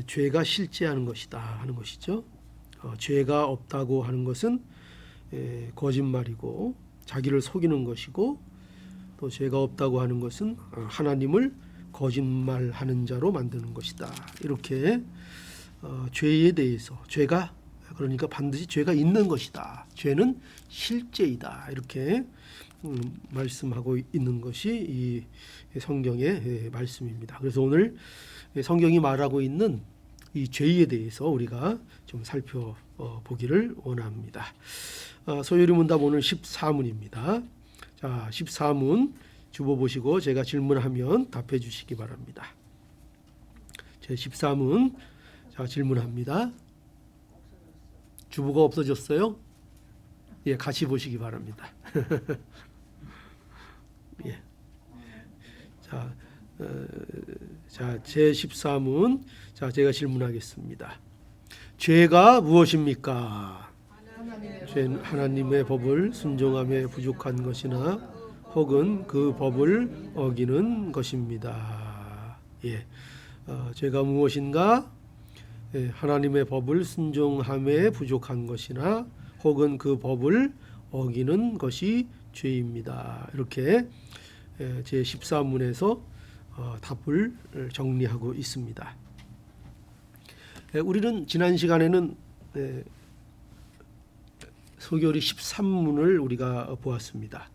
죄가 실제하는 것이다 하는 것이죠. 죄가 없다고 하는 것은 거짓말이고 자기를 속이는 것이고, 또 죄가 없다고 하는 것은 하나님을 거짓말하는 자로 만드는 것이다. 이렇게 죄에 대해서, 죄가 그러니까 반드시 죄가 있는 것이다, 죄는 실제이다, 이렇게 말씀하고 있는 것이 이 성경의 말씀입니다. 그래서 오늘 성경이 말하고 있는 이 죄에 대해서 우리가 좀 살펴보기를 원합니다. 소요리 문답 오늘 14문입니다. 자, 14문 주보 보시고 제가 질문하면 답해 주시기 바랍니다. 제 14문, 자, 질문합니다. 주보가 없어졌어요? 예, 같이 보시기 바랍니다. 예. 자, 제 14문, 자, 제가 질문하겠습니다. 죄가 무엇입니까? 죄는 하나님의 법을 순종함에 부족한 것이나 혹은 그 법을 어기는 것입니다. 예, 죄가 무엇인가? 예, 하나님의 법을 순종함에 부족한 것이나 혹은 그 법을 어기는 것이 죄입니다. 이렇게 제 14문에서 답을 정리하고 있습니다. 우리는 지난 시간에는 소교리 13문을 우리가 보았습니다.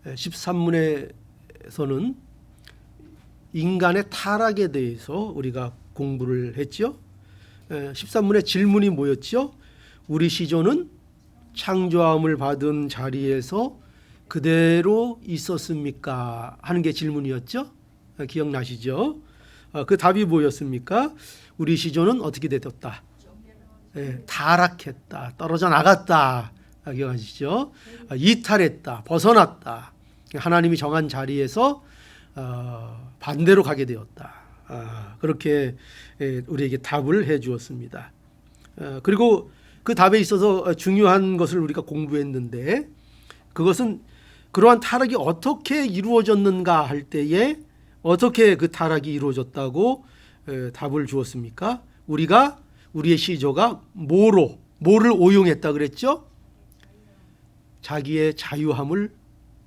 13문에서는 인간의 타락에 대해서 우리가 공부를 했죠. 13문의 질문이 뭐였죠? 우리 시조는 창조함을 받은 자리에서 그대로 있었습니까? 하는 게 질문이었죠. 기억나시죠? 그 답이 뭐였습니까? 우리 시조는 어떻게 되었다? 타락했다, 떨어져 나갔다, 기억하시죠? 이탈했다, 벗어났다, 하나님이 정한 자리에서 반대로 가게 되었다. 그렇게 우리에게 답을 해 주었습니다. 그리고 그 답에 있어서 중요한 것을 우리가 공부했는데, 그것은 그러한 타락이 어떻게 이루어졌는가 할 때에 어떻게 그 타락이 이루어졌다고 답을 주었습니까? 우리의 시조가 뭐를 오용했다 그랬죠? 자기의 자유함을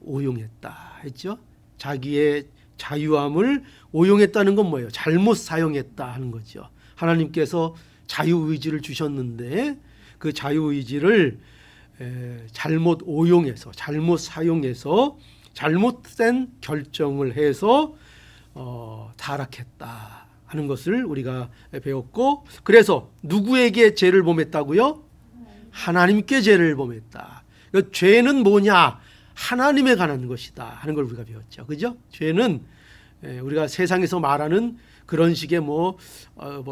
오용했다 했죠. 자기의 자유함을 오용했다는 건 뭐예요? 잘못 사용했다 하는 거죠. 하나님께서 자유의지를 주셨는데 그 자유의지를 잘못 오용해서, 잘못 사용해서, 잘못된 결정을 해서 타락했다 하는 것을 우리가 배웠고, 그래서 누구에게 죄를 범했다고요? 하나님께 죄를 범했다. 그러니까 죄는 뭐냐? 하나님에 관한 것이다 하는 걸 우리가 배웠죠. 그죠? 죄는 우리가 세상에서 말하는 그런 식의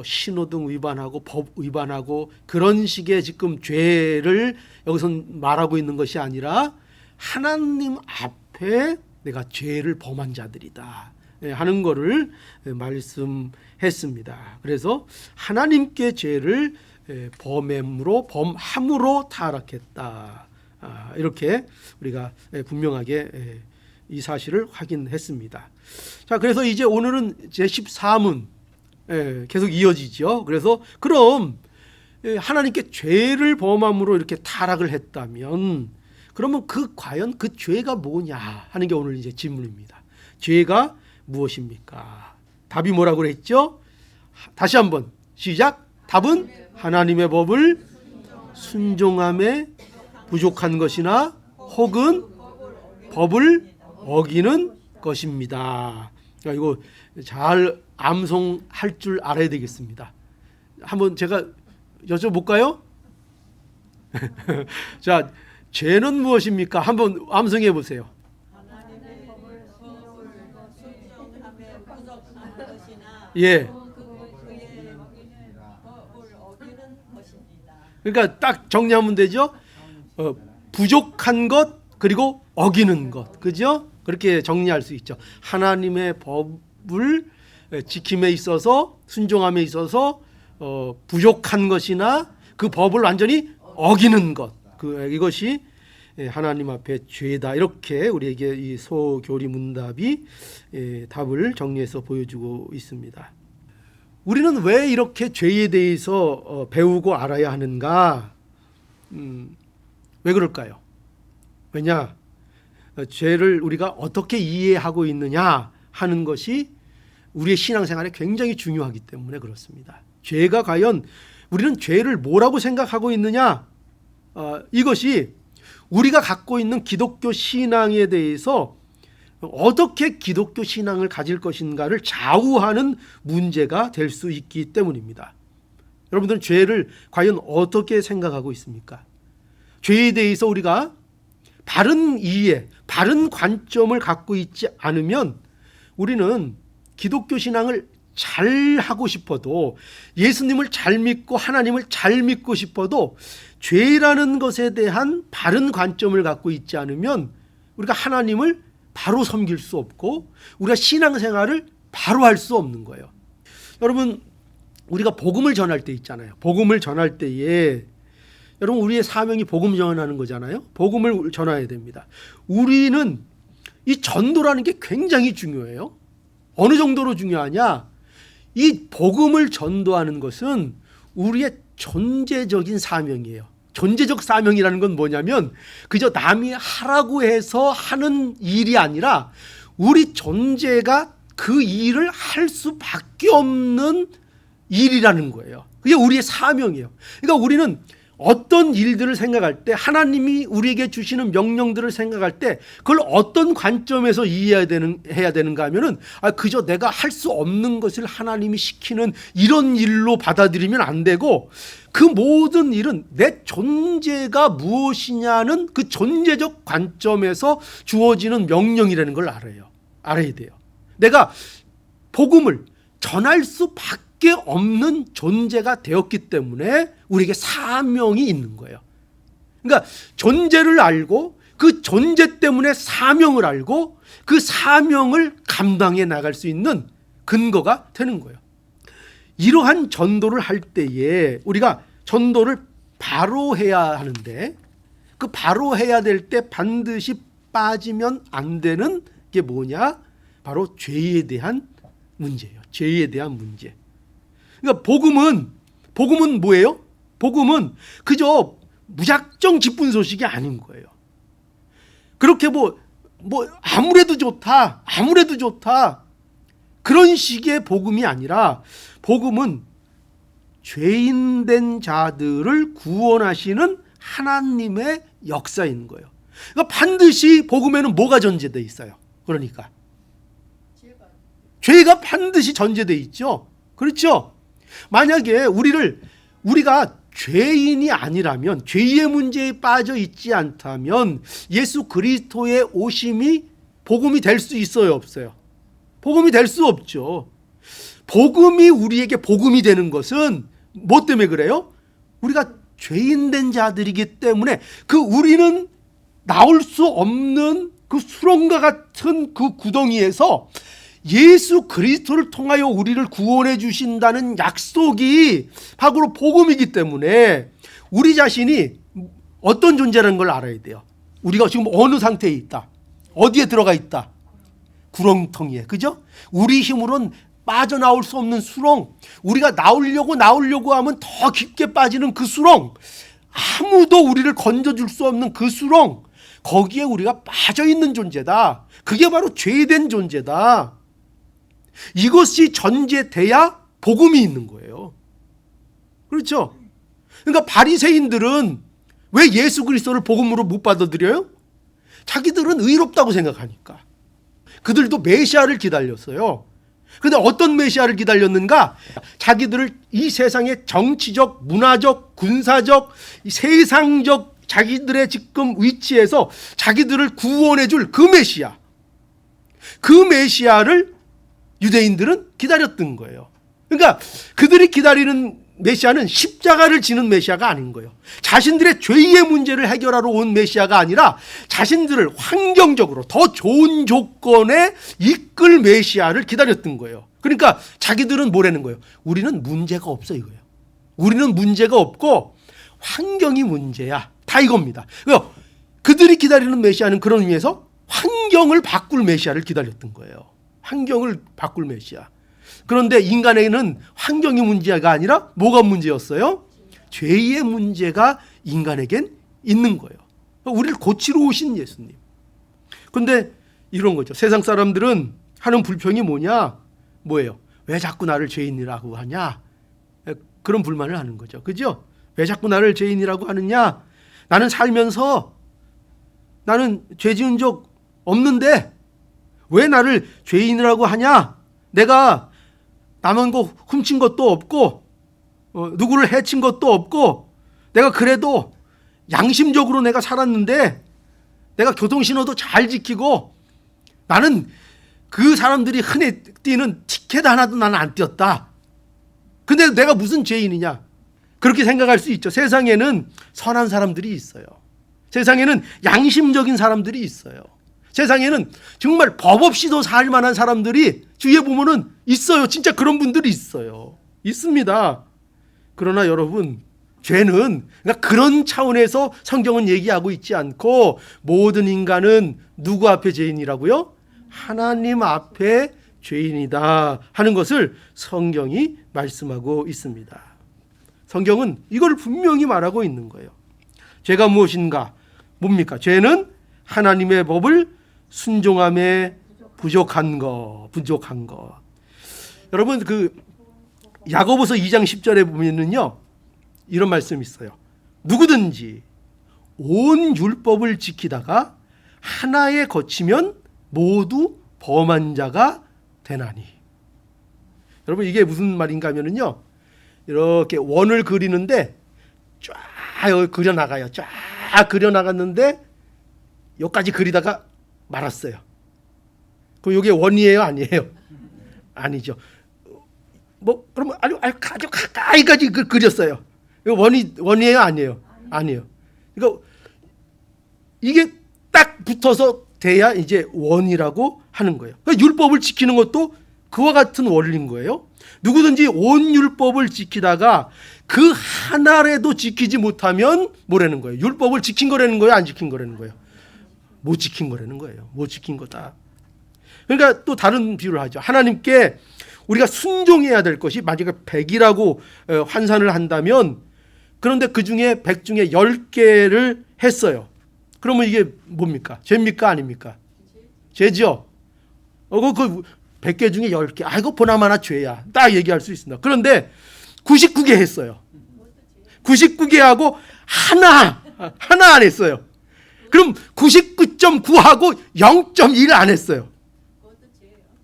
신호등 위반하고 법 위반하고 그런 식의 지금 죄를 여기서 말하고 있는 것이 아니라 하나님 앞에 내가 죄를 범한 자들이다 하는 거를 말씀했습니다. 그래서 하나님께 죄를 범함으로 타락했다. 이렇게 우리가 분명하게 이 사실을 확인했습니다. 자, 그래서 이제 오늘은 제 14문 계속 이어지죠. 그래서 그럼 하나님께 죄를 범함으로 이렇게 타락을 했다면 그러면 과연 그 죄가 뭐냐 하는 게 오늘 이제 질문입니다. 죄가 무엇입니까? 답이 뭐라고 그랬죠? 다시 한번 시작. 답은 하나님의 법을 순종함에 부족한 것이나 혹은 법을 어기는 것입니다. 이거 잘 암송할 줄 알아야 되겠습니다. 한번 제가 여쭤볼까요? 자, 죄는 무엇입니까? 한번 암송해 보세요. 하나님의 법을 순종함에 부족한 것이나 예. 그의 법을 어기는 것입니다. 그러니까 딱 정리하면 되죠. 부족한 것 그리고 어기는 것, 그죠? 그렇게 정리할 수 있죠. 하나님의 법을 지킴에 있어서, 순종함에 있어서 부족한 것이나 그 법을 완전히 어기는 것, 이것이 하나님 앞에 죄다. 이렇게 우리에게 이 소교리 문답이 답을 정리해서 보여주고 있습니다. 우리는 왜 이렇게 죄에 대해서 배우고 알아야 하는가? 왜 그럴까요? 왜냐? 죄를 우리가 어떻게 이해하고 있느냐 하는 것이 우리의 신앙생활에 굉장히 중요하기 때문에 그렇습니다. 죄가 과연 우리는 죄를 뭐라고 생각하고 있느냐? 이것이 우리가 갖고 있는 기독교 신앙에 대해서 어떻게 기독교 신앙을 가질 것인가를 좌우하는 문제가 될 수 있기 때문입니다. 여러분들은 죄를 과연 어떻게 생각하고 있습니까? 죄에 대해서 우리가 바른 이해, 바른 관점을 갖고 있지 않으면 우리는 기독교 신앙을 잘 하고 싶어도, 예수님을 잘 믿고 하나님을 잘 믿고 싶어도 죄라는 것에 대한 바른 관점을 갖고 있지 않으면 우리가 하나님을 바로 섬길 수 없고 우리가 신앙생활을 바로 할 수 없는 거예요. 여러분, 우리가 복음을 전할 때 있잖아요. 복음을 전할 때에 여러분, 우리의 사명이 복음 전하는 거잖아요. 복음을 전해야 됩니다. 우리는 이 전도라는 게 굉장히 중요해요. 어느 정도로 중요하냐? 이 복음을 전도하는 것은 우리의 존재적인 사명이에요. 존재적 사명이라는 건 뭐냐면 그저 남이 하라고 해서 하는 일이 아니라 우리 존재가 그 일을 할 수밖에 없는 일이라는 거예요. 그게 우리의 사명이에요. 그러니까 우리는 어떤 일들을 생각할 때, 하나님이 우리에게 주시는 명령들을 생각할 때 그걸 어떤 관점에서 이해해야 되는가 하면은 그저 내가 할 수 없는 것을 하나님이 시키는 이런 일로 받아들이면 안 되고, 그 모든 일은 내 존재가 무엇이냐는 그 존재적 관점에서 주어지는 명령이라는 걸 알아야 돼요. 내가 복음을 전할 수밖에 없는 존재가 되었기 때문에 우리에게 사명이 있는 거예요. 그러니까 존재를 알고 그 존재 때문에 사명을 알고 그 사명을 감당해 나갈 수 있는 근거가 되는 거예요. 이러한 전도를 할 때에 우리가 전도를 바로 해야 하는데, 그 바로 해야 될 때 반드시 빠지면 안 되는 게 뭐냐? 바로 죄에 대한 문제예요. 죄에 대한 문제. 그러니까 복음은 뭐예요? 복음은 그저 무작정 기쁜 소식이 아닌 거예요. 그렇게 아무래도 좋다 그런 식의 복음이 아니라, 복음은 죄인 된 자들을 구원하시는 하나님의 역사인 거예요. 그러니까 반드시 복음에는 뭐가 전제되어 있어요? 그러니까 죄가 반드시 전제되어 있죠. 그렇죠? 만약에 우리가 죄인이 아니라면, 죄의 문제에 빠져 있지 않다면 예수 그리스도의 오심이 복음이 될 수 있어요, 없어요? 복음이 될 수 없죠. 복음이 우리에게 복음이 되는 것은 뭐 때문에 그래요? 우리가 죄인 된 자들이기 때문에 우리는 나올 수 없는 그 수렁과 같은 그 구덩이에서 예수 그리스도를 통하여 우리를 구원해 주신다는 약속이 바로 복음이기 때문에 우리 자신이 어떤 존재라는 걸 알아야 돼요. 우리가 지금 어느 상태에 있다, 어디에 들어가 있다? 구렁텅이에, 그죠? 우리 힘으로는 빠져나올 수 없는 수렁, 우리가 나오려고 하면 더 깊게 빠지는 그 수렁, 아무도 우리를 건져줄 수 없는 그 수렁, 거기에 우리가 빠져있는 존재다. 그게 바로 죄된 존재다. 이것이 전제돼야 복음이 있는 거예요. 그렇죠? 그러니까 바리새인들은 왜 예수 그리스도를 복음으로 못 받아들여요? 자기들은 의롭다고 생각하니까. 그들도 메시아를 기다렸어요. 그런데 어떤 메시아를 기다렸는가? 자기들을 이 세상의 정치적, 문화적, 군사적, 세상적 자기들의 지금 위치에서 자기들을 구원해 줄 그 메시아, 그 메시아를 유대인들은 기다렸던 거예요. 그러니까 그들이 기다리는 메시아는 십자가를 지는 메시아가 아닌 거예요. 자신들의 죄의 문제를 해결하러 온 메시아가 아니라 자신들을 환경적으로 더 좋은 조건에 이끌 메시아를 기다렸던 거예요. 그러니까 자기들은 뭐라는 거예요? 우리는 문제가 없어, 이거예요. 우리는 문제가 없고 환경이 문제야, 다 이겁니다. 그러니까 그들이 기다리는 메시아는 그런 의미에서 환경을 바꿀 메시아를 기다렸던 거예요. 환경을 바꿀 메시아. 그런데 인간에게는 환경이 문제가 아니라 뭐가 문제였어요? 죄의 문제가 인간에겐 있는 거예요. 우리를 고치러 오신 예수님. 그런데 이런 거죠. 세상 사람들은 하는 불평이 뭐냐? 뭐예요? 왜 자꾸 나를 죄인이라고 하냐? 그런 불만을 하는 거죠. 그죠? 왜 자꾸 나를 죄인이라고 하느냐? 나는 살면서 나는 죄 지은 적 없는데 왜 나를 죄인이라고 하냐? 내가 남은 거 훔친 것도 없고 누구를 해친 것도 없고 내가 그래도 양심적으로 내가 살았는데 내가 교통신호도 잘 지키고 나는 그 사람들이 흔히 뛰는 티켓 하나도 나는 안 띄었다. 근데 내가 무슨 죄인이냐? 그렇게 생각할 수 있죠. 세상에는 선한 사람들이 있어요. 세상에는 양심적인 사람들이 있어요. 세상에는 정말 법 없이도 살 만한 사람들이 주위에 보면은 있어요. 진짜 그런 분들이 있어요. 있습니다. 그러나 여러분, 죄는 그러니까 그런 차원에서 성경은 얘기하고 있지 않고 모든 인간은 누구 앞에 죄인이라고요? 하나님 앞에 죄인이다 하는 것을 성경이 말씀하고 있습니다. 성경은 이걸 분명히 말하고 있는 거예요. 죄가 무엇인가? 뭡니까? 죄는 하나님의 법을 순종함에 부족한 것. 여러분 그 야고보서 2장 10절에 보면은요. 이런 말씀이 있어요. 누구든지 온 율법을 지키다가 하나에 거치면 모두 범한 자가 되나니. 여러분 이게 무슨 말인가 하면은요. 이렇게 원을 그리는데 쫙 그려나가요. 쫙 그려나갔는데 여기까지 그리다가 말았어요. 그럼 이게 원이에요? 아니에요? 아니죠. 뭐 그러면 아주 가까이까지 그렸어요. 이거 원이에요? 아니에요? 아니에요. 그러니까 이게 딱 붙어서 돼야 이제 원이라고 하는 거예요. 그러니까 율법을 지키는 것도 그와 같은 원리인 거예요. 누구든지 온 율법을 지키다가 그 하나라도 지키지 못하면 뭐라는 거예요? 율법을 지킨 거라는 거예요? 안 지킨 거라는 거예요? 못 지킨 거라는 거예요. 못 지킨 거다. 그러니까 또 다른 비유를 하죠. 하나님께 우리가 순종해야 될 것이 만약에 100이라고 환산을 한다면 그런데 그 중에 100 중에 10개를 했어요. 그러면 이게 뭡니까? 죄입니까? 아닙니까? 죄죠. 그 100개 중에 10개. 아, 이거 보나마나 죄야. 딱 얘기할 수 있습니다. 그런데 99개 했어요. 99개 하고 하나 안 했어요. 그럼 99.9하고 0.1 안 했어요.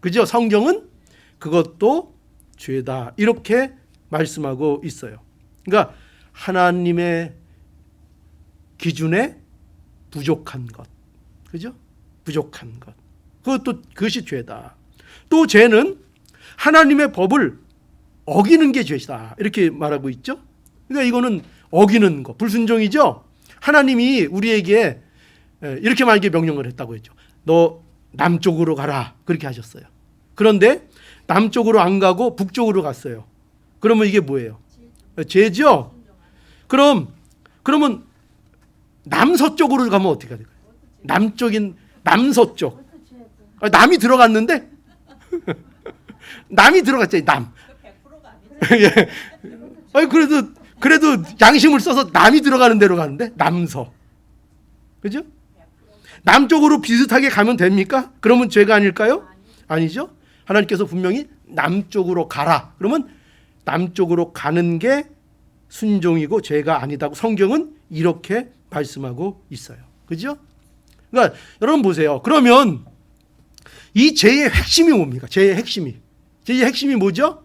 그죠? 성경은 그것도 죄다. 이렇게 말씀하고 있어요. 그러니까 하나님의 기준에 부족한 것. 그죠? 부족한 것. 그것이 죄다. 또 죄는 하나님의 법을 어기는 게 죄다. 이렇게 말하고 있죠. 그러니까 이거는 어기는 거, 불순종이죠. 하나님이 우리에게 이렇게 만약에 명령을 했다고 했죠. 너 남쪽으로 가라. 그렇게 하셨어요. 그런데 남쪽으로 안 가고 북쪽으로 갔어요. 그러면 이게 뭐예요? 죄죠. 그러면 남서쪽으로 가면 어떻게 될까요? 남서쪽. 남이 들어갔는데 남이 들어갔죠. 남. 100%가 예. 아니 그래도 양심을 써서 남이 들어가는 데로 가는데 남서. 그죠? 남쪽으로 비슷하게 가면 됩니까? 그러면 죄가 아닐까요? 아니죠. 하나님께서 분명히 남쪽으로 가라. 그러면 남쪽으로 가는 게 순종이고 죄가 아니다고 성경은 이렇게 말씀하고 있어요. 그죠? 그러니까 여러분 보세요. 그러면 이 죄의 핵심이 뭡니까? 죄의 핵심이 뭐죠?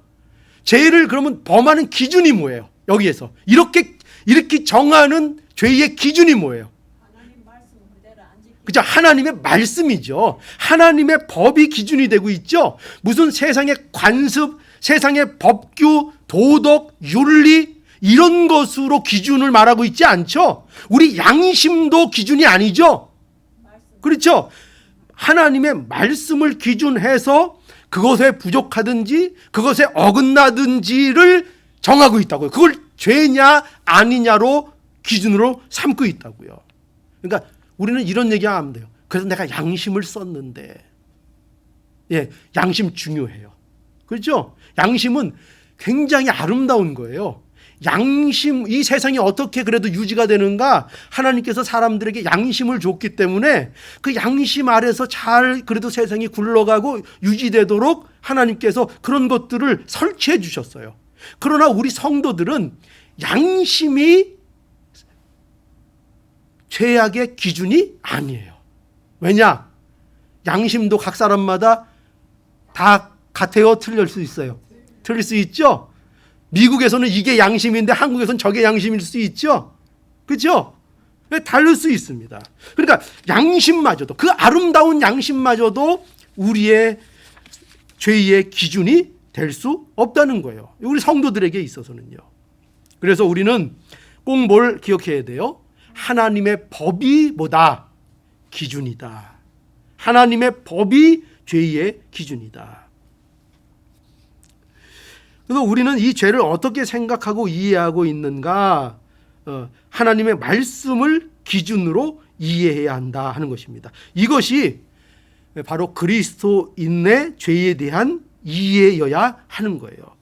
죄를 그러면 범하는 기준이 뭐예요? 여기에서 이렇게 정하는 죄의 기준이 뭐예요? 하나님 말씀 그대로 안 지키고 그죠? 하나님의 말씀이죠. 하나님의 법이 기준이 되고 있죠. 무슨 세상의 관습, 세상의 법규, 도덕, 윤리 이런 것으로 기준을 말하고 있지 않죠. 우리 양심도 기준이 아니죠. 그렇죠? 하나님의 말씀을 기준해서 그것에 부족하든지 그것에 어긋나든지를 정하고 있다고요. 그걸 죄냐 아니냐로 기준으로 삼고 있다고요. 그러니까 우리는 이런 얘기하면 돼요. 그래서 내가 양심을 썼는데, 예, 양심 중요해요. 그렇죠? 양심은 굉장히 아름다운 거예요. 양심, 이 세상이 어떻게 그래도 유지가 되는가? 하나님께서 사람들에게 양심을 줬기 때문에 그 양심 아래서 잘 그래도 세상이 굴러가고 유지되도록 하나님께서 그런 것들을 설치해 주셨어요. 그러나 우리 성도들은 양심이 죄악의 기준이 아니에요. 왜냐? 양심도 각 사람마다 다 같아요? 틀릴 수 있어요. 틀릴 수 있죠? 미국에서는 이게 양심인데 한국에서는 저게 양심일 수 있죠? 그렇죠? 다를 수 있습니다. 그러니까 양심마저도, 그 아름다운 양심마저도 우리의 죄의 기준이 될 수 없다는 거예요. 우리 성도들에게 있어서는요. 그래서 우리는 꼭 뭘 기억해야 돼요? 하나님의 법이 뭐다? 기준이다. 하나님의 법이 죄의 기준이다. 그래서 우리는 이 죄를 어떻게 생각하고 이해하고 있는가? 하나님의 말씀을 기준으로 이해해야 한다 하는 것입니다. 이것이 바로 그리스도인의 죄에 대한 이해여야 하는 거예요.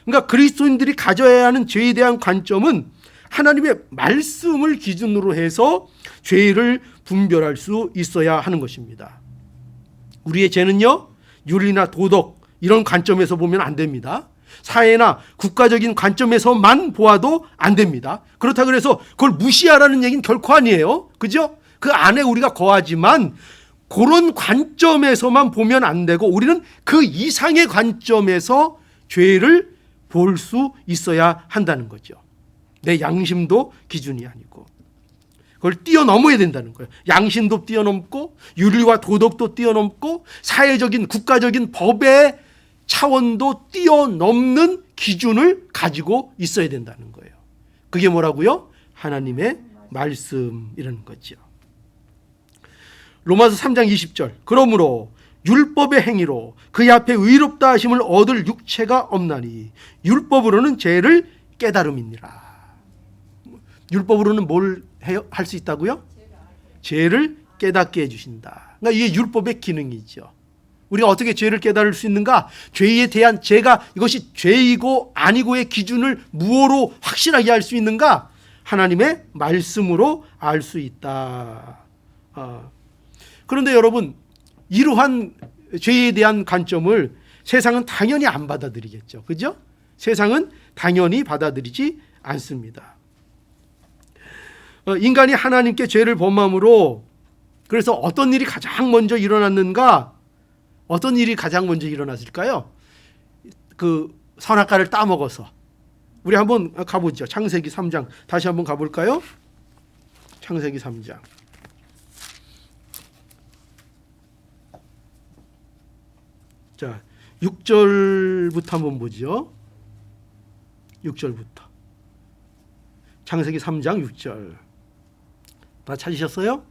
그러니까 그리스도인들이 가져야 하는 죄에 대한 관점은 하나님의 말씀을 기준으로 해서 죄를 분별할 수 있어야 하는 것입니다. 우리의 죄는요, 윤리나 도덕 이런 관점에서 보면 안 됩니다. 사회나 국가적인 관점에서만 보아도 안 됩니다. 그렇다고 해서 그걸 무시하라는 얘기는 결코 아니에요. 그죠? 그 안에 우리가 거하지만 그런 관점에서만 보면 안 되고 우리는 그 이상의 관점에서 죄를 볼 수 있어야 한다는 거죠. 내 양심도 기준이 아니고 그걸 뛰어넘어야 된다는 거예요. 양심도 뛰어넘고 윤리와 도덕도 뛰어넘고 사회적인 국가적인 법의 차원도 뛰어넘는 기준을 가지고 있어야 된다는 거예요. 그게 뭐라고요? 하나님의 말씀이라는 거죠. 로마서 3장 20절. 그러므로 율법의 행위로 그의 앞에 의롭다 하심을 얻을 육체가 없나니 율법으로는 죄를 깨달음이니라. 율법으로는 뭘 할 수 있다고요? 죄를 깨닫게 해주신다. 그러니까 이게 율법의 기능이죠. 우리가 어떻게 죄를 깨달을 수 있는가? 죄에 대한 죄가 이것이 죄이고 아니고의 기준을 무엇으로 확실하게 알 수 있는가? 하나님의 말씀으로 알 수 있다. 그런데 여러분, 이러한 죄에 대한 관점을 세상은 당연히 안 받아들이겠죠. 그죠? 세상은 당연히 받아들이지 않습니다. 인간이 하나님께 죄를 범함으로 그래서 어떤 일이 가장 먼저 일어났는가? 어떤 일이 가장 먼저 일어났을까요? 그 선악과를 따먹어서. 우리 한번 가보죠. 창세기 3장 다시 한번 가볼까요? 창세기 3장. 자, 6절부터 한번 보죠. 6절부터. 창세기 3장 6절. 다 찾으셨어요?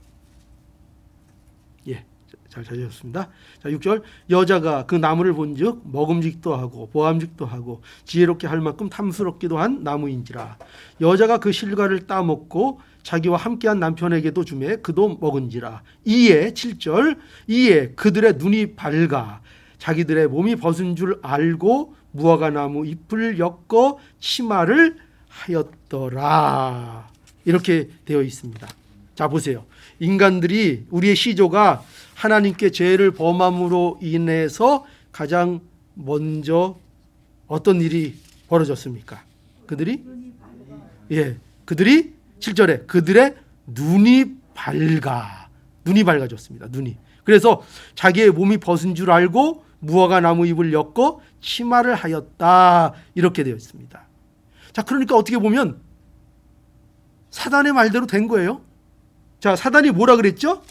예, 잘 찾으셨습니다. 자, 6절. 여자가 그 나무를 본즉 먹음직도 하고 보암직도 하고 지혜롭게 할 만큼 탐스럽기도 한 나무인지라. 여자가 그 실과를 따먹고 자기와 함께한 남편에게도 주매 그도 먹은지라. 이에 7절. 이에 그들의 눈이 밝아 자기들의 몸이 벗은 줄 알고 무화과 나무 잎을 엮어 치마를 하였더라. 이렇게 되어 있습니다. 자, 보세요. 인간들이, 우리의 시조가 하나님께 죄를 범함으로 인해서 가장 먼저 어떤 일이 벌어졌습니까? 그들이 7절에 그들의 눈이 밝아졌습니다. 눈이. 그래서 자기의 몸이 벗은 줄 알고 무화과 나무 잎을 엮고 치마를 하였다. 이렇게 되어 있습니다. 자, 그러니까 어떻게 보면 사단의 말대로 된 거예요. 자, 사단이 뭐라 그랬죠?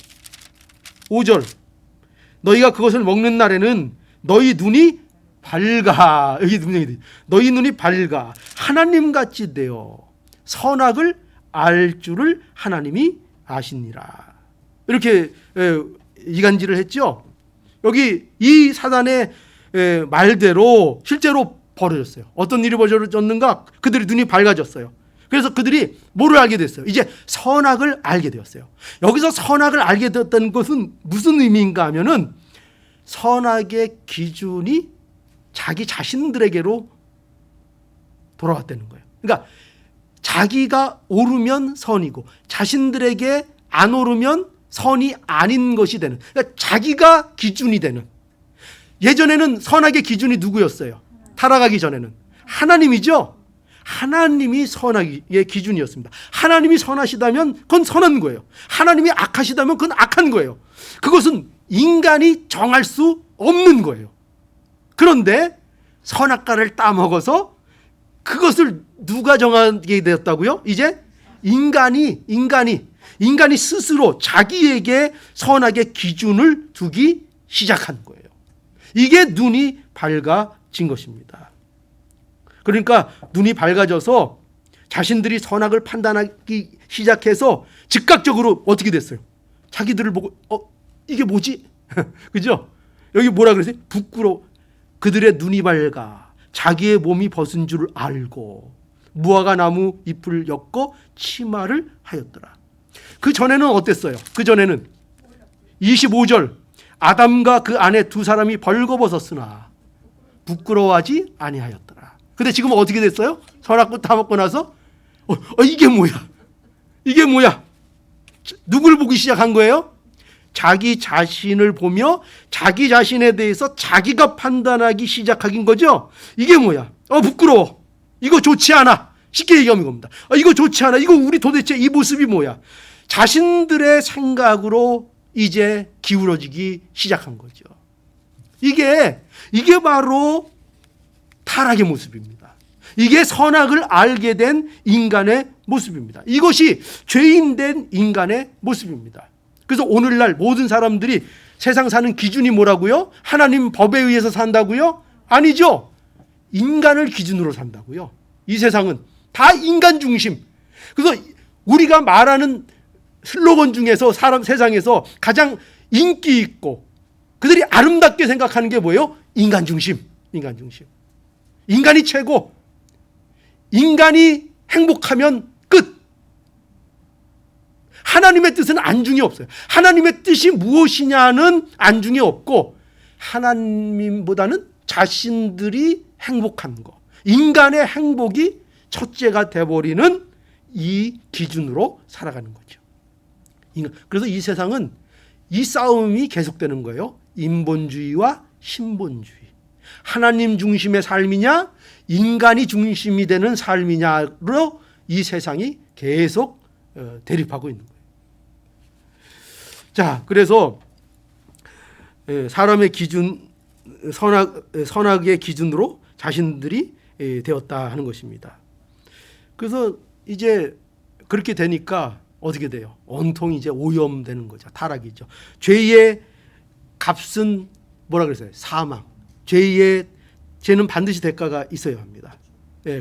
5절. 너희가 그것을 먹는 날에는 너희 눈이 밝아. 여기 너희 눈이 밝아 하나님같이 되어 선악을 알 줄을 하나님이 아시니라. 이렇게 이간질을 했죠. 여기 이 사단의 말대로 실제로 벌어졌어요. 어떤 일이 벌어졌는가? 그들의 눈이 밝아졌어요. 그래서 그들이 뭐를 알게 됐어요? 이제 선악을 알게 되었어요. 여기서 선악을 알게 되었다는 것은 무슨 의미인가 하면은 선악의 기준이 자기 자신들에게로 돌아왔다는 거예요. 그러니까 자기가 오르면 선이고 자신들에게 안 오르면 선이 아닌 것이 되는, 그러니까 자기가 기준이 되는. 예전에는 선악의 기준이 누구였어요? 타락하기 전에는 하나님이죠. 하나님이 선악의 기준이었습니다. 하나님이 선하시다면 그건 선한 거예요. 하나님이 악하시다면 그건 악한 거예요. 그것은 인간이 정할 수 없는 거예요. 그런데 선악과를 따먹어서 그것을 누가 정하게 되었다고요? 이제 인간이 스스로 자기에게 선악의 기준을 두기 시작한 거예요. 이게 눈이 밝아진 것입니다. 그러니까 눈이 밝아져서 자신들이 선악을 판단하기 시작해서 즉각적으로 어떻게 됐어요? 자기들을 보고 이게 뭐지? 그죠? 여기 뭐라 그러세요? 부끄러워. 그들의 눈이 밝아 자기의 몸이 벗은 줄 알고 무화과 나무 잎을 엮어 치마를 하였더라. 그 전에는 어땠어요? 그 전에는 25절 아담과 그 아내 두 사람이 벌거벗었으나 부끄러워하지 아니하였더라. 근데 지금 어떻게 됐어요? 선악과 다 먹고 나서 이게 뭐야? 이게 뭐야? 누굴 보기 시작한 거예요? 자기 자신을 보며 자기 자신에 대해서 자기가 판단하기 시작하긴 거죠. 이게 뭐야? 부끄러워. 이거 좋지 않아. 쉽게 얘기하면 겁니다. 이거 좋지 않아. 이거 우리 도대체 이 모습이 뭐야? 자신들의 생각으로 이제 기울어지기 시작한 거죠. 이게 바로 타락의 모습입니다. 이게 선악을 알게 된 인간의 모습입니다. 이것이 죄인된 인간의 모습입니다. 그래서 오늘날 모든 사람들이 세상 사는 기준이 뭐라고요? 하나님 법에 의해서 산다고요? 아니죠. 인간을 기준으로 산다고요. 이 세상은 다 인간 중심. 그래서 우리가 말하는 슬로건 중에서 세상에서 가장 인기 있고 그들이 아름답게 생각하는 게 뭐예요? 인간 중심. 인간 중심. 인간이 최고. 인간이 행복하면 끝. 하나님의 뜻은 안중이 없어요. 하나님의 뜻이 무엇이냐는 안중이 없고 하나님보다는 자신들이 행복한 거. 인간의 행복이 첫째가 돼버리는 이 기준으로 살아가는 거죠. 그래서 이 세상은 이 싸움이 계속되는 거예요. 인본주의와 신본주의. 하나님 중심의 삶이냐 인간이 중심이 되는 삶이냐로 이 세상이 계속 대립하고 있는 거예요. 자, 그래서 사람의 기준, 선악의 기준으로 자신들이 되었다 하는 것입니다. 그래서 이제 그렇게 되니까 어떻게 돼요? 온통이 이제 오염되는 거죠. 타락이죠. 죄의 값은 뭐라 그랬어요? 사망. 죄는 반드시 대가가 있어야 합니다.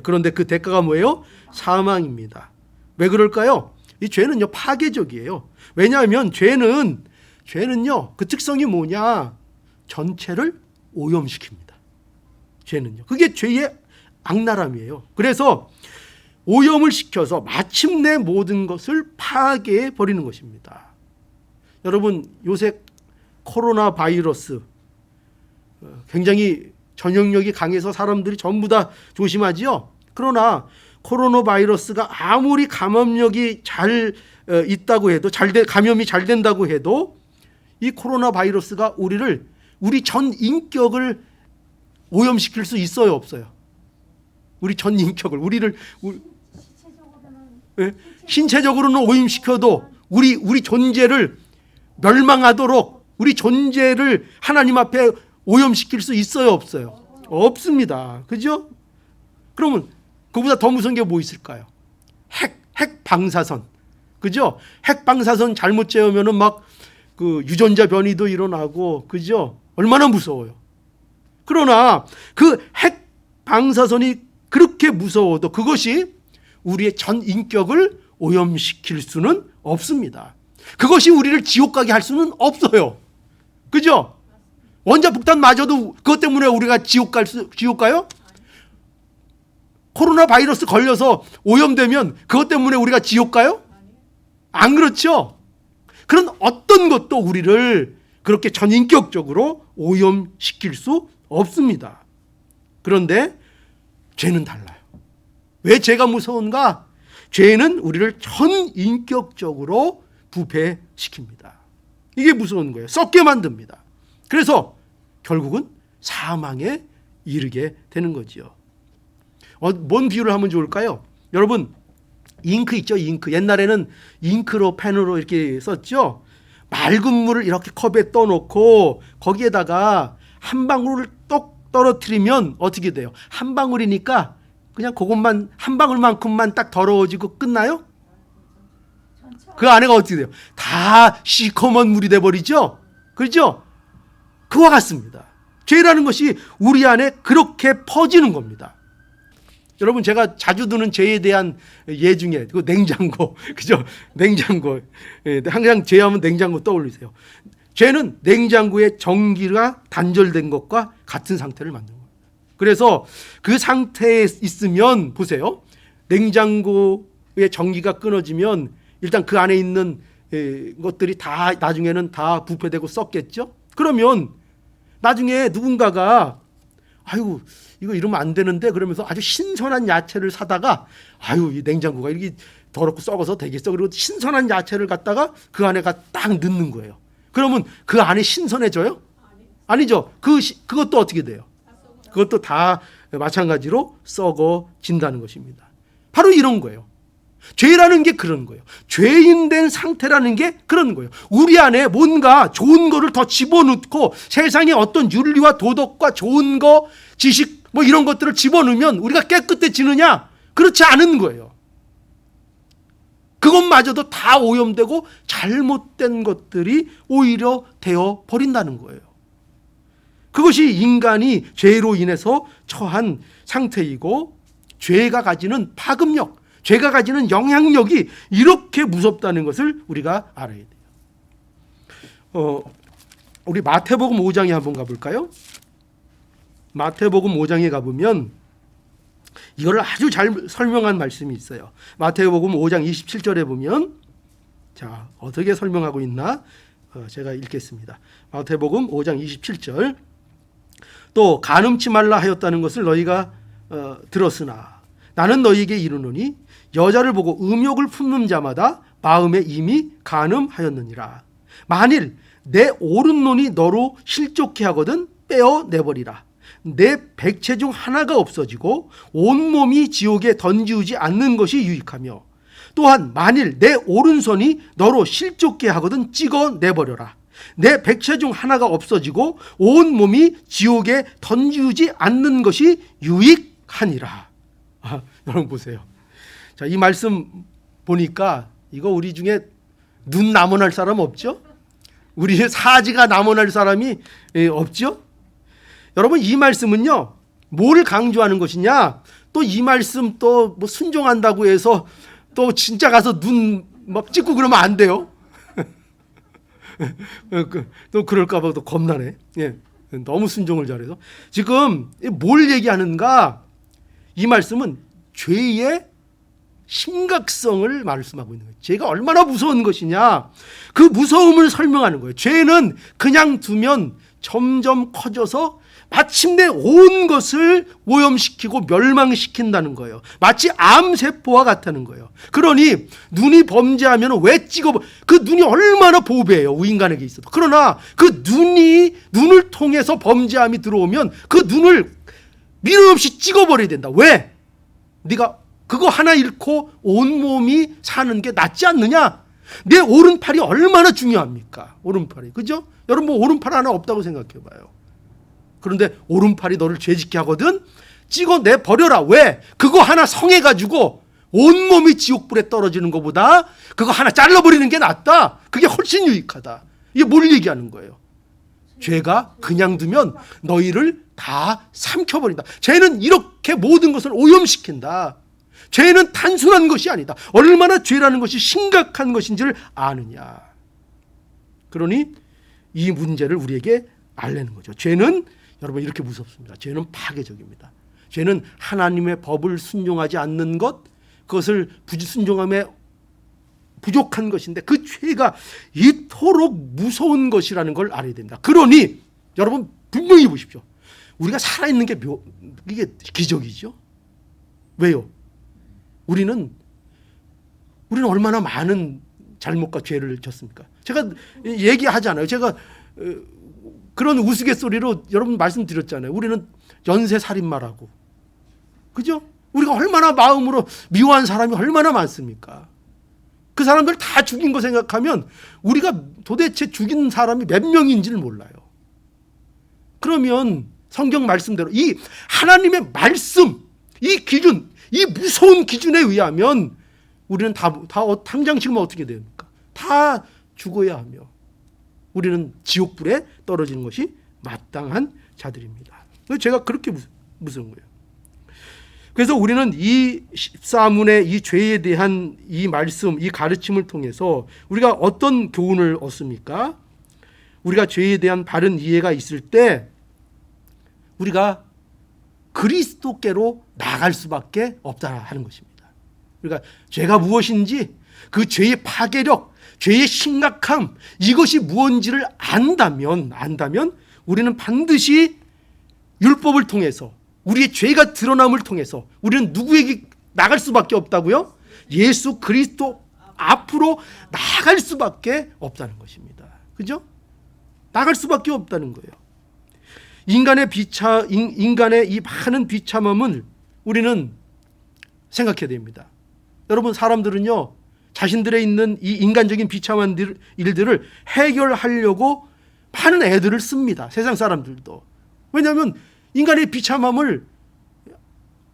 그런데 그 대가가 뭐예요? 사망입니다. 왜 그럴까요? 이 죄는요 파괴적이에요. 왜냐하면 죄는요 그 특성이 뭐냐? 전체를 오염시킵니다. 죄는요. 그게 죄의 악랄함이에요. 그래서 오염을 시켜서 마침내 모든 것을 파괴해 버리는 것입니다. 여러분 요새 코로나 바이러스 굉장히 전염력이 강해서 사람들이 전부 다 조심하지요. 그러나 코로나 바이러스가 아무리 감염력이 잘 있다고 해도 감염이 잘 된다고 해도 이 코로나 바이러스가 우리 전 인격을 오염시킬 수 있어요, 없어요? 우리 전 인격을 신체적으로는 오염시켜도 우리 존재를 멸망하도록 우리 존재를 하나님 앞에 오염시킬 수 있어요, 없어요? 없습니다. 그죠? 그러면 그보다 더 무서운 게 뭐 있을까요? 핵 방사선. 그죠? 핵 방사선 잘못 재우면은 막 그 유전자 변이도 일어나고, 그죠? 얼마나 무서워요. 그러나 그 핵 방사선이 그렇게 무서워도 그것이 우리의 전 인격을 오염시킬 수는 없습니다. 그것이 우리를 지옥 가게 할 수는 없어요. 그죠? 원자폭탄 맞아도 그것 때문에 우리가 지옥 가요? 코로나 바이러스 걸려서 오염되면 그것 때문에 우리가 지옥 가요? 안 그렇죠? 그런 어떤 것도 우리를 그렇게 전인격적으로 오염시킬 수 없습니다. 그런데 죄는 달라요. 왜 죄가 무서운가? 죄는 우리를 전인격적으로 부패시킵니다. 이게 무서운 거예요. 썩게 만듭니다. 그래서 결국은 사망에 이르게 되는 거지요. 뭔 비유를 하면 좋을까요? 여러분, 잉크 있죠? 잉크. 옛날에는 잉크로 펜으로 이렇게 썼죠. 맑은 물을 이렇게 컵에 떠놓고 거기에다가 한 방울을 똑 떨어뜨리면 어떻게 돼요? 한 방울이니까 그냥 그것만 한 방울만큼만 딱 더러워지고 끝나요? 그 안에가 어떻게 돼요? 다 시커먼 물이 돼버리죠? 그렇죠? 그와 같습니다. 죄라는 것이 우리 안에 그렇게 퍼지는 겁니다. 여러분, 제가 자주 드는 죄에 대한 예 중에 그 냉장고, 그죠? 냉장고. 항상 죄하면 냉장고 떠올리세요. 죄는 냉장고에 전기가 단절된 것과 같은 상태를 만드는 거예요. 그래서 그 상태에 있으면 보세요. 냉장고의 전기가 끊어지면 일단 그 안에 있는 것들이 다 나중에는 다 부패되고 썩겠죠? 그러면 나중에 누군가가 아유, 이거 이러면 안 되는데 그러면서 아주 신선한 야채를 사다가 아유, 이 냉장고가 이렇게 더럽고 썩어서 되겠어. 그리고 신선한 야채를 갖다가 그 안에가 딱 넣는 거예요. 그러면 그 안에 신선해져요? 아니죠. 그것도 어떻게 돼요? 그것도 다 마찬가지로 썩어진다는 것입니다. 바로 이런 거예요. 죄라는 게 그런 거예요. 죄인된 상태라는 게 그런 거예요. 우리 안에 뭔가 좋은 거를 더 집어넣고 세상에 어떤 윤리와 도덕과 좋은 거, 지식 뭐 이런 것들을 집어넣으면 우리가 깨끗해지느냐? 그렇지 않은 거예요. 그것마저도 다 오염되고 잘못된 것들이 오히려 되어 버린다는 거예요. 그것이 인간이 죄로 인해서 처한 상태이고 죄가 가지는 파급력, 죄가 가지는 영향력이 이렇게 무섭다는 것을 우리가 알아야 돼요. 우리 마태복음 5장에 한번 가볼까요? 마태복음 5장에 가보면 이거를 아주 잘 설명한 말씀이 있어요. 마태복음 5장 27절에 보면 자, 어떻게 설명하고 있나? 제가 읽겠습니다. 마태복음 5장 27절. 또 간음치 말라 하였다는 것을 너희가 들었으나 나는 너희에게 이르노니 여자를 보고 음욕을 품는 자마다 마음에 이미 간음하였느니라. 만일 내 오른눈이 너로 실족케 하거든 빼어내버리라. 내 백체 중 하나가 없어지고 온몸이 지옥에 던지우지 않는 것이 유익하며 또한 만일 내 오른손이 너로 실족케 하거든 찍어내버려라. 내 백체 중 하나가 없어지고 온몸이 지옥에 던지우지 않는 것이 유익하니라. 여러분 보세요. 자, 이 말씀 보니까 이거 우리 중에 눈 남원할 사람 없죠? 우리 사지가 남원할 사람이 없죠? 여러분, 이 말씀은요, 뭘 강조하는 것이냐? 또 이 말씀 또 뭐 순종한다고 해서 또 진짜 가서 눈 막 찍고 그러면 안 돼요. 또 그럴까봐 또 겁나네. 예, 너무 순종을 잘해서. 지금 뭘 얘기하는가? 이 말씀은 죄의 심각성을 말씀하고 있는 거예요. 죄가 얼마나 무서운 것이냐, 그 무서움을 설명하는 거예요. 죄는 그냥 두면 점점 커져서 마침내 온 것을 오염시키고 멸망시킨다는 거예요. 마치 암세포와 같다는 거예요. 그러니 눈이 범죄하면 왜 그 눈이 얼마나 보배예요, 인간에게 있어도. 그러나 그 눈을 통해서 범죄함이 들어오면 그 눈을 미련 없이 찍어버려야 된다. 왜? 네가 그거 하나 잃고 온몸이 사는 게 낫지 않느냐? 내 오른팔이 얼마나 중요합니까? 오른팔이. 그죠? 여러분, 뭐 오른팔 하나 없다고 생각해 봐요. 그런데 오른팔이 너를 죄짓게 하거든? 찍어내 버려라. 왜? 그거 하나 성해가지고 온몸이 지옥불에 떨어지는 것보다 그거 하나 잘라버리는 게 낫다. 그게 훨씬 유익하다. 이게 뭘 얘기하는 거예요? 죄가 그냥 두면 너희를 다 삼켜버린다. 죄는 이렇게 모든 것을 오염시킨다. 죄는 단순한 것이 아니다. 얼마나 죄라는 것이 심각한 것인지를 아느냐. 그러니 이 문제를 우리에게 알려는 거죠. 죄는 여러분 이렇게 무섭습니다. 죄는 파괴적입니다. 죄는 하나님의 법을 순종하지 않는 것, 그것을 순종함에 부족한 것인데 그 죄가 이토록 무서운 것이라는 걸 알아야 됩니다. 그러니 여러분 분명히 보십시오. 우리가 살아있는 게 이게 기적이죠. 왜요? 우리는 얼마나 많은 잘못과 죄를 졌습니까? 제가 얘기하잖아요. 제가 그런 우스갯소리로 여러분 말씀드렸잖아요. 우리는 연쇄살인마라고. 그죠? 우리가 얼마나 마음으로 미워한 사람이 얼마나 많습니까? 그 사람들 다 죽인 거 생각하면 우리가 도대체 죽인 사람이 몇 명인지를 몰라요. 그러면 성경 말씀대로 이 하나님의 말씀, 이 기준, 이 무서운 기준에 의하면 우리는 당장 지금 어떻게 됩니까? 다 죽어야 하며 우리는 지옥불에 떨어지는 것이 마땅한 자들입니다. 제가 그렇게 무서운 거예요. 그래서 우리는 이 14문의 이 죄에 대한 이 말씀, 이 가르침을 통해서 우리가 어떤 교훈을 얻습니까? 우리가 죄에 대한 바른 이해가 있을 때 우리가 그리스도께로 나갈 수밖에 없다 하는 것입니다. 우리가 죄가 무엇인지 그 죄의 파괴력, 죄의 심각함, 이것이 무엇인지를 안다면 우리는 반드시 율법을 통해서 우리의 죄가 드러남을 통해서 우리는 누구에게 나갈 수밖에 없다고요? 예수 그리스도 앞으로 나갈 수밖에 없다는 것입니다. 그죠? 나갈 수밖에 없다는 거예요. 인간의 이 많은 비참함을 우리는 생각해야 됩니다. 여러분, 사람들은요, 자신들의 있는 이 인간적인 비참한 일들을 해결하려고 많은 애들을 씁니다. 세상 사람들도. 왜냐하면 인간의 비참함을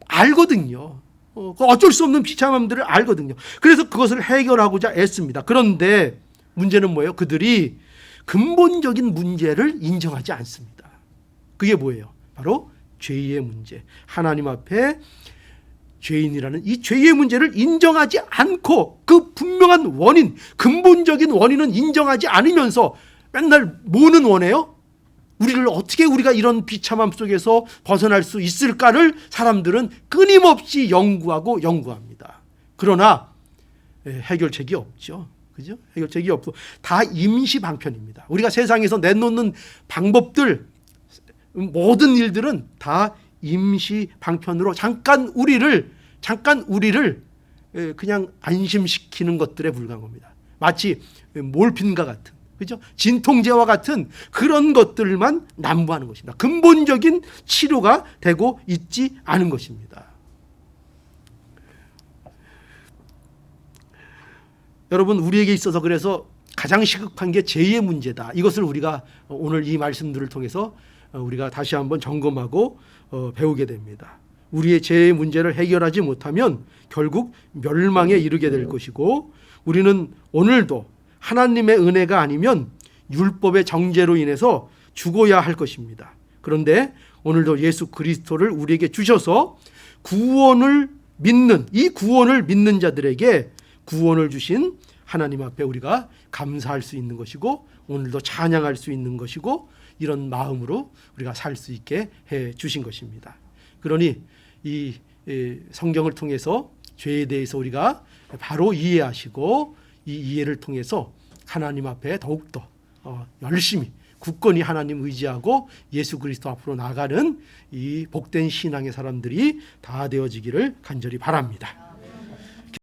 알거든요. 어쩔 수 없는 비참함들을 알거든요. 그래서 그것을 해결하고자 애씁니다. 그런데 문제는 뭐예요? 그들이 근본적인 문제를 인정하지 않습니다. 그게 뭐예요? 바로 죄의 문제. 하나님 앞에 죄인이라는 이 죄의 문제를 인정하지 않고 그 분명한 원인, 근본적인 원인은 인정하지 않으면서 맨날 뭐는 원해요? 우리가 이런 비참함 속에서 벗어날 수 있을까를 사람들은 끊임없이 연구합니다. 그러나 해결책이 없죠. 그죠? 해결책이 없고 다 임시 방편입니다. 우리가 세상에서 내놓는 방법들, 모든 일들은 다 임시 방편으로 잠깐 우리를 그냥 안심시키는 것들에 불과한 겁니다. 마치 몰핀과 같은, 그죠? 진통제와 같은 그런 것들만 난무하는 것입니다. 근본적인 치료가 되고 있지 않은 것입니다. 여러분, 우리에게 있어서 그래서 가장 시급한 게 죄의 문제다. 이것을 우리가 오늘 이 말씀들을 통해서 우리가 다시 한번 점검하고 배우게 됩니다. 우리의 죄의 문제를 해결하지 못하면 결국 멸망에 이르게 될 것이고, 우리는 오늘도 하나님의 은혜가 아니면 율법의 정죄로 인해서 죽어야 할 것입니다. 그런데 오늘도 예수 그리스도를 우리에게 주셔서 구원을 믿는 자들에게 구원을 주신 하나님 앞에 우리가 감사할 수 있는 것이고, 오늘도 찬양할 수 있는 것이고, 이런 마음으로 우리가 살 수 있게 해 주신 것입니다. 그러니 이 성경을 통해서 죄에 대해서 우리가 바로 이해하시고, 이 이해를 통해서 하나님 앞에 더욱더 열심히 굳건히 하나님 의지하고 예수 그리스도 앞으로 나가는 이 복된 신앙의 사람들이 다 되어지기를 간절히 바랍니다.